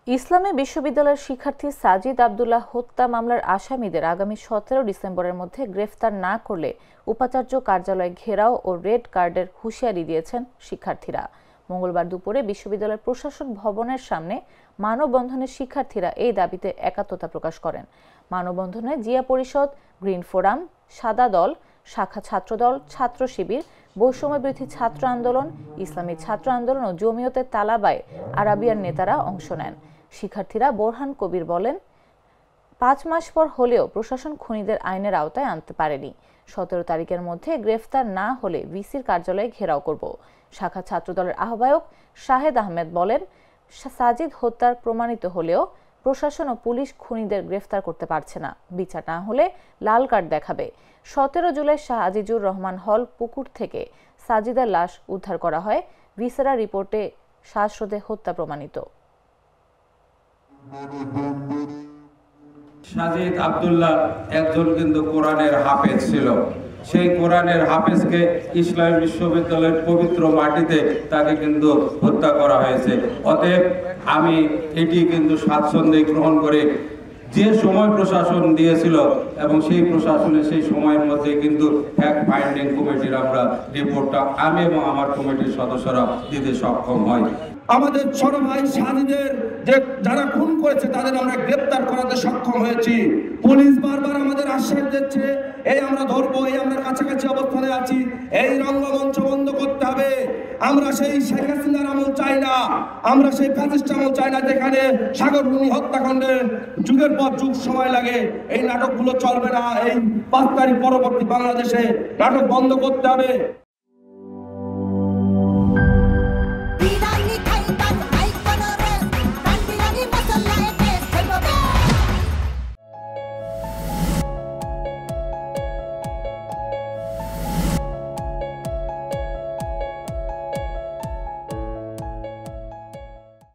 ইসলামী বিশ্ববিদ্যালয়ের শিক্ষার্থী সাজিদ আব্দুল্লাহ হত্যা মামলার আসামিদের আগামী 17 ডিসেম্বরের মধ্যে গ্রেফতার না করলে উপাচার্য কার্যালয় ঘেরাও ও রেড কার্ডের হুঁশিয়ারি দিয়েছেন শিক্ষার্থীরা। মঙ্গলবার দুপুরে বিশ্ববিদ্যালয়ের প্রশাসন ভবনের সামনে মানববন্ধনে শিক্ষার্থীরা এই দাবিতে একাত্মতা প্রকাশ করেন। মানববন্ধনে জিয়া পরিষদ, গ্রিন ফোরাম, সাদা দল, শাখা ছাত্রদল, ছাত্র শিবির, বৈষম্য বিরোধী ছাত্র আন্দোলন, ইসলামী ছাত্র আন্দোলন ও জমিয়তে তালাবায়ে আরাবিয়ার নেতারা অংশ নেন। শিক্ষার্থীরা বোরহান কবির বলেন, 5 মাস পর হলেও প্রশাসন খুনিদের আইনের আওতায় আনতে পারেনি। 17 তারিখের মধ্যে গ্রেফতার না হলে ভিসির কার্যালয়ে ঘেরাও করব। শাখা ছাত্রদলের আহ্বায়ক শাহেদ আহমেদ বলেন, সাজিদ হত্যার প্রমাণিত হলেও প্রশাসন ও পুলিশ খুনিদের গ্রেফতার করতে পারছে না। বিচার না হলে লাল কার্ড দেখাবে। 17 জুলাই শাহ আজিজুর রহমান হল পুকুর থেকে সাজিদের লাশ উদ্ধার করা হয়। ভিসেরা রিপোর্টে শ্বাসরোধে হত্যা প্রমাণিত। সাজিদ আব্দুল্লাহ একজন কিন্তু কোরআনের হাফেজ ছিল। সেই কোরআনের হাফেজকে ইসলামী বিশ্ববিদ্যালয়ের পবিত্র মাটিতে তাকে কিন্তু হত্যা করা হয়েছে। অতএব আমি এটি কিন্তু স্বাচ্ছন্দ্যে গ্রহণ করে যে সময় প্রশাসন দিয়েছিল এবং সেই প্রশাসনের সেই সময়ের মধ্যে কিন্তু ফ্যাক্ট ফাইন্ডিং কমিটির আমরা রিপোর্টটা আমি এবং আমার কমিটির সদস্যরা দিতে সক্ষম হয়। আমাদের ছোট ভাই সাজিদের যে যারা খুন করেছে তাদের আমরা গ্রেপ্তার করাতে সক্ষম হয়েছি। পুলিশ বারবার আমাদের আশ্বাস দিচ্ছে, এই আমরা ধরবো, এই আমরা কাছাকাছি অবস্থানে আছি, এই রঙ্গমঞ্চ বন্ধ করতে হবে। আমরা সেই শেখ হাসিনার আমল চাই না, আমরা সেই ফ্যাসিস্ট আমল চাই না যেখানে সাগররুনি হত্যাকাণ্ডের যুগের পর যুগ সময় লাগে। এই নাটকগুলো চলবে না। এই 5 তারিখ পরবর্তী বাংলাদেশে নাটক বন্ধ করতে হবে।